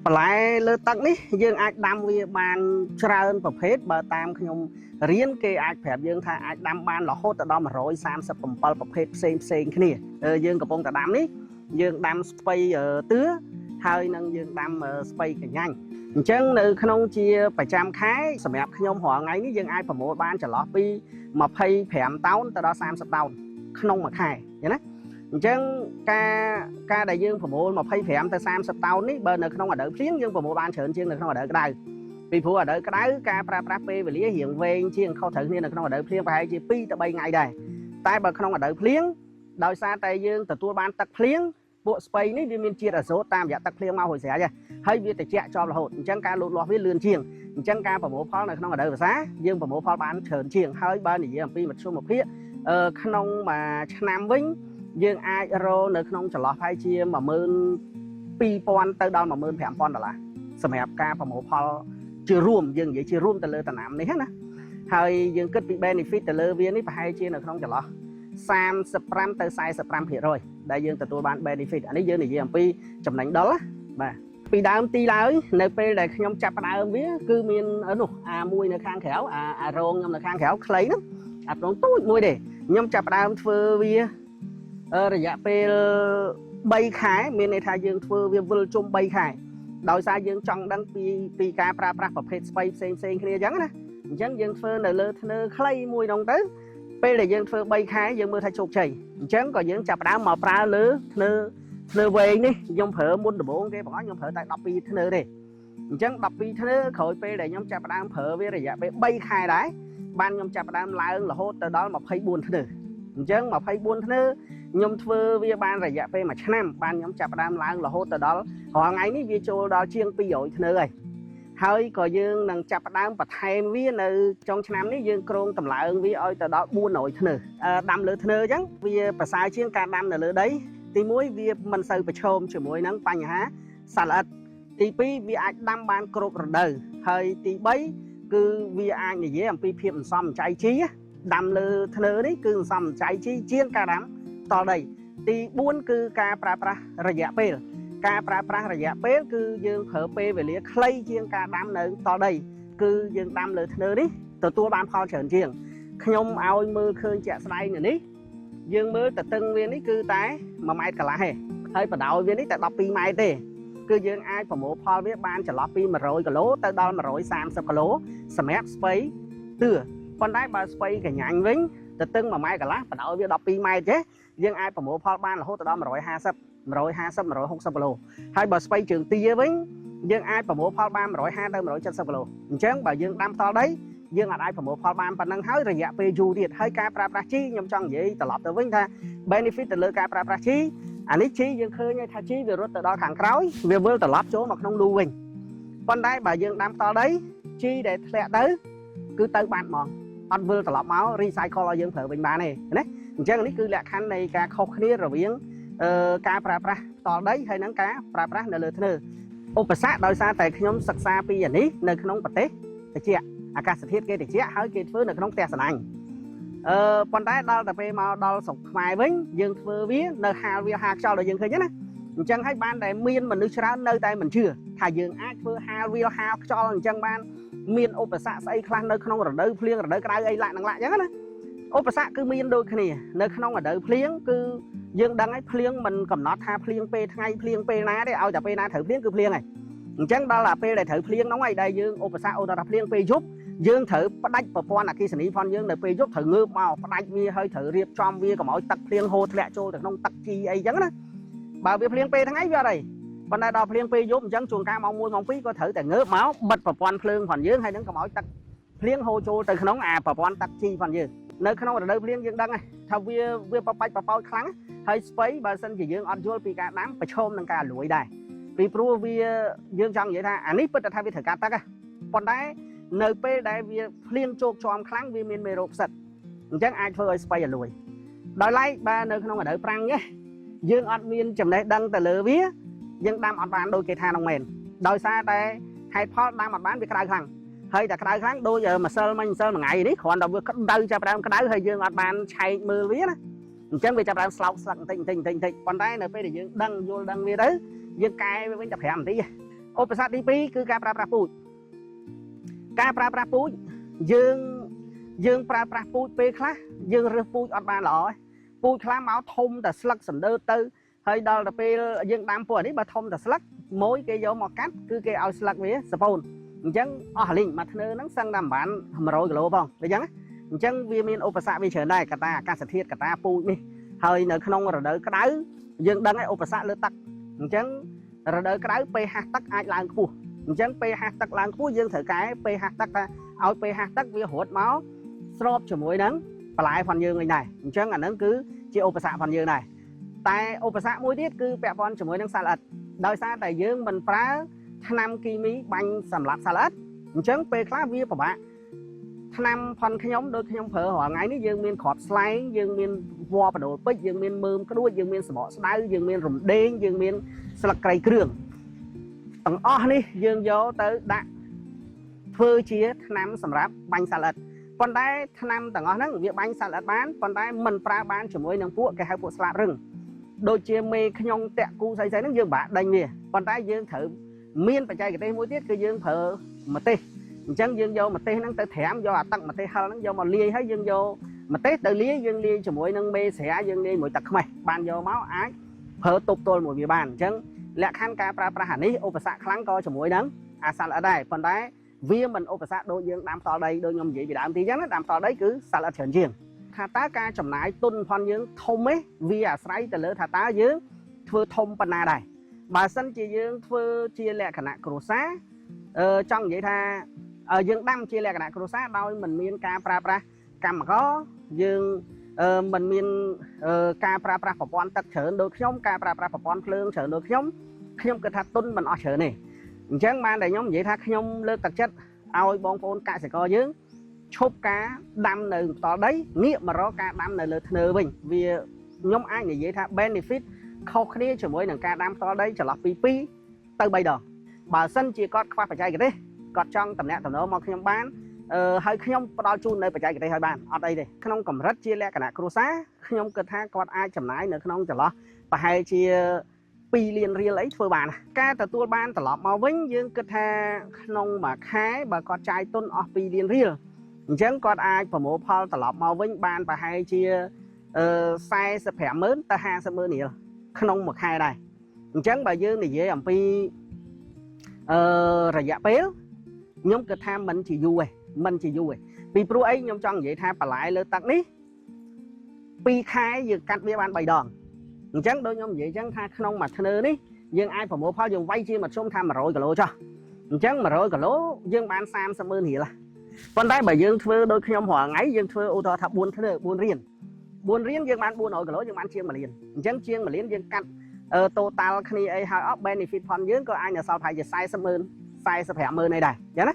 បន្លែលើទឹកនេះយើងអាចដាំវាបានច្រើនប្រភេទបើតាមខ្ញុំរៀនគេអាចប្រាប់យើងថាអាចដាំបានរហូតដល់137ប្រភេទផ្សេងគ្នាយើងកំពុងតែដាំនេះយើងដាំស្ពៃទឿហើយនឹងយើងដាំស្ពៃកញ្ញាញ់អញ្ចឹងនៅក្នុងជាប្រចាំខែសម្រាប់ខ្ញុំរាល់ថ្ងៃនេះយើងអាចប្រមូលបានចន្លោះពី25តោនទៅដល់30តោនក្នុងមួយខែឃើញណាអញ្ចឹងការដែលយើងប្រមូល25ទៅ30តោននេះបើនៅក្នុងរដូវភ្លៀងយើងប្រមូលបានច្រើនជាងនៅក្នុងរដូវក្តៅពីព្រោះរដូវក្តៅការប្រើប្រាស់ពេលវេលារៀងវែងជាងខុសត្រូវគ្នានៅក្នុងរដូវភ្លៀងប្រហែលជា2ទៅ3ថ្ងៃដែរតែបើក្នុងរដូវភ្លៀងដោយសារតែយើងទទួលបានទឹកភ្លៀងពួកស្ពៃនេះវាមានជាតិអាសូតតាមរយៈទឹកភ្លៀងមករួចស្រេចហើយវាត្រជាក់ជាប់រហូតអញ្ចឹងការលូតលាស់វាលឿនជាងអញ្ចឹងការប្រមូលផលនៅក្នុងរដូវវស្សាយើងប្រមូលផលបានច្រើនជាងហើយបើនិយាយអំពីមធ្យមភាពក្នុងមួយឆ្នាំវិញយើងអាចរកនៅក្នុងចន្លោះប្រហែលជា12000ទៅដល់15000ដុល្លារសម្រាប់ការប្រមូលផលជារួមយើងនិយាយជារួមទៅលើដំណាំនេះណាហើយយើងគិតពី benefit ទៅលើវានេះប្រហែលជានៅក្នុងចន្លោះ35ទៅ45% ដែលយើងទទួលបាន benefit អានេះយើងនិយាយអំពីចំណេញដុលបាទពីដើមទីឡើយនៅពេលដែលខ្ញុំចាប់ផ្ដើមវាគឺមាននោះមួយនៅខាងក្រៅអារោងខ្ញុំនៅខាងក្រៅខ្លីហ្នឹងអាប្រងទូចមួយទេខ្ញុំចាប់ផ្ដើមធ្វើវារយៈពេល3ខែមានន័យថាយើងធ្វើវាវិលជុំ3ខែដោយសារយើងចង់ដឹងពីការប្រើប្រាស់ប្រភេទស្ពៃផ្សេងគ្នាអញ្ចឹងណាអញ្ចឹងយើងធ្វើនៅលើធ្នើខ្លីមួយហ្នឹងទៅពេលដែលយើងធ្វើ3ខែយើងមើលថាជោគជ័យអញ្ចឹងក៏យើងចាប់ផ្ដើមមកប្រើលើធ្នើវែងនេះខ្ញុំប្រើមុនដំបូងគេបងខ្ញុំប្រើតែ12ធ្នើទេអញ្ចឹង12ធ្នើក្រោយពេលដែលខ្ញុំចាប់ផ្ដើមប្រើវារយៈពេល3ខែដែរបានខ្ញុំចាប់ផ្ដើមឡើងរហូតទៅដល់24ធ្នើអញ្ចឹង24ធ្នើខ្ញុំធ្វើវាបានរយៈពេល1ឆ្នាំបានខ្ញុំចាប់ផ្ដើមឡើងរហូតទៅដល់រាល់ថ្ងៃនេះវាចូលដល់ជាង200ធ្នើហើយក៏យើងនឹងចាប់ផ្ដើមបន្ថែមវានៅចុងឆ្នាំនេះយើងគ្រោងតម្លើងវាឲ្យទៅដល់400ធ្នើដាំលើធ្នើអញ្ចឹងវាប្រសើរជាងការដាំនៅលើដីទី1វាមិនសូវប្រឈមជាមួយនឹងបញ្ហាសត្វល្អិតទី2វាអាចដាំបានគ្រប់រដូវហើយទី3គឺវាអាចនិយាយអំពីភាពសន្សំសំចៃជីដាំលើធ្នើនេះគឺសន្សំសំចៃជីជាងការដាំតដីទី4គឺការប្រើប្រាស់រយៈពេលការប្រើប្រាស់រយៈពេលគឺយើងប្រើពេលវេលាខ្លីជាងការដាំនៅតដីគឺយើងដាំលើធ្នើនេះទទួលបានផលច្រើនជាងខ្ញុំឲ្យមើលឃើញជាក់ស្ដែងនៅនេះយើងមើលតតឹងវានេះគឺតែ1ម៉ែត្រកន្លះទេហើយបដោយវានេះតែ12ម៉ែត្រទេគឺយើងអាចប្រមូលផលវាបានចន្លោះពី100គីឡូទៅដល់130គីឡូសម្រាប់ស្ពៃទឿប៉ុន្តែបើស្ពៃកញ្ញាញ់វិញតតឹង1ម៉ែត្រកន្លះបដោយវា12ម៉ែត្រទេយើងអាចប្រមូលផលបានរហូតដល់150 160គីឡូហើយបើស្ពៃជើងទាវិញយើងអាចប្រមូលផលបាន150ទៅ170គីឡូអញ្ចឹងបើយើងដាំតដីយើងអាចប្រមូលផលបានប៉ុណ្ណឹងហើយរយៈពេលយូរទៀតហើយការប្រើប្រាស់ជីខ្ញុំចង់និយាយត្រឡប់ទៅវិញថា benefit ទៅលើការប្រើប្រាស់ជីអានេះជីយើងឃើញថាជីវារត់ទៅដល់ខាងក្រោយវាវិលត្រឡប់ចូលមកក្នុងលូវិញប៉ុន្តែបើយើងដាំតដីជីដែលធ្លាក់ទៅគឺទៅបានហ្មងអត់វិលត្រឡប់មក recycle ឲ្យយើងប្រើវិញបានទេណាអញ្ចឹងនេះគឺលក្ខខណ្ឌនៃការខុសគ្នារវាងការប្រើប្រាស់ផ្ទាល់ដីហើយនឹងការប្រើប្រាស់នៅលើធ្នើឧបសគ្គដោយសារតែខ្ញុំសិក្សាពីអានេះនៅក្នុងប្រទេសត្រជាក់អាកាសធាតុគេត្រជាក់ហើយគេធ្វើនៅក្នុងផ្ទះសំណាញ់ប៉ុន្តែដល់តែពេលមកដល់ស្រុកខ្មែរវិញយើងធ្វើវានៅហាលវាហាលខ្យល់ដល់យើងឃើញណាអញ្ចឹងហើយបានតែមានមនុស្សច្រើននៅតែមិនជឿថាយើងអាចធ្វើហាលវាហាលខ្យល់អញ្ចឹងបានមានឧបសគ្គស្អីខ្លះនៅក្នុងរដូវភ្លៀងរដូវក្តៅអីឡាក់នឹងឡាក់អញ្ចឹងណាឧបសគ្គគឺមានដូចគ្នានៅក្នុងរដូវភ្លៀងគឺយើងដឹងហើយភ្លៀងមិនកំណត់ថាភ្លៀងពេលថ្ងៃភ្លៀងពេលណាទេឲ្យតែពេលណាត្រូវភ្លៀងគឺភ្លៀងហើយអញ្ចឹងដល់តែពេលដែលត្រូវភ្លៀងហ្នឹងហើយដែលយើងឧបសគ្គអូនថាភ្លៀងពេលយប់យើងត្រូវផ្ដាច់ប្រព័ន្ធអគ្គិសនីផងយើងនៅពេលយប់ត្រូវងើបមកផ្ដាច់វាហើយត្រូវរៀបចំវាកុំឲ្យទឹកភ្លៀងហូរធ្លាក់ចូលទៅក្នុងទឹកជីអីចឹងណាបើវាភ្លៀងពេលថ្ងៃវាអត់អីប៉ុន្តែដល់ភ្លៀងពេលយប់អញ្ចឹងជួនកាលម៉ោង1ម៉ោង2ក៏ត្រូវតែងើបមកបិទប្រព័ន្ធភ្លើងផងយើងហើយនឹងកុំឲ្យទឹកភ្លៀងហូរចូលទៅក្នុងអាប្រព័ន្ធទឹកជីផងយើងនៅក្នុងរដូវភ្លៀងយើងដឹងថាវាបបាច់បបោចខ្លាំងហើយស្ពៃបើសិនជាយើងអត់យល់ពីការដាំប្រឈមនឹងការលួយដែរពីព្រោះវាយើងចង់និយាយថាអានេះពិតថាវាត្រូវការទឹកប៉ុន្តែនៅពេលដែលវាភ្លៀងជោកជាំខ្លាំងវាមានមេរោគផ្សិតអញ្ចឹងអាចធ្វើឲ្យស្ពៃរលួយដោយឡែកបើនៅក្នុងរដូវប្រាំងយើងអត់មានចំណេះដឹងទៅលើវាយើងដាំអត់បានដូចគេថានោះមែនដោយសារតែហេតុផលដាំអត់បានវាក្តៅខ្លាំងហើយតែក្តៅខ្លាំងដូចម្សិលមួយថ្ងៃនេះគ្រាន់តែវាក្តៅចាប់ផ្ដើមក្តៅហើយយើងអត់បានឆែកមើលវាណាអញ្ចឹងវាចាប់ផ្ដើមស្លោកស្លឹកបន្តិចប៉ុន្តែនៅពេលដែលយើងដឹងយល់ដឹងវាទៅយើងកែវាវិញតែ5នាទី ឧបសគ្គទី2គឺការប្រើប្រាស់ពូជការប្រើប្រាស់ពូជយើងប្រើប្រាស់ពូជពេលខ្លះយើងរើសពូជអត់បានល្អពូជខ្លះមកធំតែស្លឹកសណ្ដើទៅហើយដល់ទៅពេលយើងដាំពូជនេះបើធំតែស្លឹកមួយគេយកមកកាត់គឺគេឲ្យស្លឹកវាសពូនអញ្ចឹងអស់លីងមួយធ្នើហ្នឹងសឹងតែប្រហែល100គីឡូផងអញ្ចឹងអញ្ចឹងវាមានឧបសគ្គវាច្រើនដែរកត្តាអាកាសធាតុកត្តាពូជនេះហើយនៅក្នុងរដូវក្តៅយើងដឹងហើយឧបសគ្គលើទឹកអញ្ចឹងរដូវក្តៅpHទឹកអាចឡើងខ្ពស់អញ្ចឹងpHទឹកឡើងខ្ពស់យើងត្រូវកែpHទឹកថាឲ្យpHទឹកវារត់មកស្របជាមួយនឹងបន្លែផងយើងវិញដែរអញ្ចឹងអាហ្នឹងគឺជាឧបសគ្គផងយើងដែរតែឧបសគ្គមួយទៀតគឺពាក់ព័ន្ធជាមួយនឹងសត្វល្អិតដោយសារតែយើងមិនប្រើថ្នាំគីមីបាញ់សម្លាប់សត្វល្អិតអញ្ចឹងពេលខ្លះវាពិបាកថ្នាំផនខ្ញុំដូចខ្ញុំប្រើរាល់ថ្ងៃនេះយើងមានគ្រាប់ស្លែងយើងមានវល្លិបដូលពេជ្រយើងមានមើមក្ដួចយើងមានសបកស្ដៅយើងមានរំដេងយើងមានស្លឹកគ្រៃគ្រឿងទាំងអស់នេះយើងយកទៅដាក់ធ្វើជាថ្នាំសម្រាប់បាញ់សត្វល្អិតប៉ុន្តែថ្នាំទាំងអស់ហ្នឹងវាបាញ់សត្វល្អិតបានប៉ុន្តែមិនប្រើបានជាមួយនឹងពួកគេហៅពួកស្លាបរឹងដូចជាមេខ្ញុំតាក់គូស្អីៗហ្នឹងយើងបាក់ដេញវាប៉ុន្តែយើងត្រូវមានបច្ចេកទេសមួយទៀតគឺយើងប្រើម្ទេសអញ្ចឹងយើងយកម្ទេសហ្នឹងទៅត្រាំយកអាទឹកម្ទេសហិលហ្នឹងយកមកលាយហើយយើងយកម្ទេសទៅលាយយើងលាយជាមួយនឹងមេស្រាយើងលាយមួយទឹកខ្មេះបានយកមកអាចប្រើទប់ទល់មួយវាបានអញ្ចឹងលក្ខខណ្ឌការប្រើប្រាស់អានេះឧបសគ្គខ្លាំងក៏ជាមួយនឹងអាសត្វល្អិតដែរប៉ុន្តែវាមិនឧបសគ្គដូចយើងដាំផ្ទាល់ដីដូចខ្ញុំនិយាយពីដើមទីអញ្ចឹងណាដាំផ្ទាល់ដីគឺសត្វល្អិតច្រើនជាងថាតើការចំណាយទុនផងយើងធំទេវាអាស្រ័យទៅលើថាតើយើងធ្វើធំប៉ុណ្ណាដែរបើសិនជាយើងធ្វើជាលក្ខណៈគ្រួសារចង់និយាយថាយើងដាំជាលក្ខណៈគ្រួសារដោយមិនមានការប្រើប្រាស់កម្មករយើងមិនមានការប្រើប្រាស់ប្រព័ន្ធទឹកច្រើនដូចខ្ញុំការប្រើប្រាស់ប្រព័ន្ធភ្លើងច្រើនដូចខ្ញុំគិតថាទុនមិនអស់ច្រើនទេអញ្ចឹងបានតែខ្ញុំនិយាយថាខ្ញុំលើកទឹកចិត្តឲ្យបងប្អូនកសិករយើងឈប់ការដាំនៅផ្ទាល់ដីងាកមករកការដាំនៅលើធ្នើវិញវាខ្ញុំអាចនិយាយថា benefit ខុសគ្នាជាមួយនឹងការដាំផ្ទាល់ដីចន្លោះពី2ទៅ3ដងបើសិនជាគាត់ខ្វះបច្ចេកទេសគាត់ចង់តំណាក់តំណងមកខ្ញុំបានហើយខ្ញុំផ្ដល់ជូននៅបច្ចេកទេសឲ្យបានអត់អីទេក្នុងកម្រិតជាលក្ខណៈគ្រួសារខ្ញុំគិតថាគាត់អាចចំណាយនៅក្នុងចន្លោះប្រហែលជា2លានរៀលអីធ្វើបានការទទួលបានត្រឡប់មកវិញយើងគិតថាក្នុងមួយខែបើគាត់ចាយទុនអស់2លានរៀលអញ្ចឹងគាត់អាចប្រមូលផលត្រឡប់មកវិញបានប្រហែលជា45,000ទៅ50,000រៀលក្នុងមួយខែដែរអញ្ចឹងបើយើងនិយាយអំពីរយៈពេលខ្ញុំគិតថាមិនជាយូរទេពីព្រោះអីខ្ញុំចង់និយាយថាបន្លែលើទឹកនេះ2ខែយើងកាត់វាបាន3ដងអញ្ចឹងដូចខ្ញុំនិយាយអញ្ចឹងថាក្នុងមួយធ្នើនេះយើងអាចប្រមូលផលយើងវាយជាមធ្យមថា100គីឡូចុះអញ្ចឹង100គីឡូយើងបាន30,000រៀលប៉ុន្តែបើយើងធ្វើដូចខ្ញុំរាល់ថ្ងៃយើងធ្វើឧទាហរណ៍ថា4ធ្នើ4រៀនយើងបាន400គីឡូយើងបានជាង1លានអញ្ចឹងជាង1លានយើងកាត់total គ្នាអីហើយអស់ benefit ផងយើងក៏អាចនៅសល់ប្រហែលជា40,000 45,000អីដែរអញ្ចឹងណា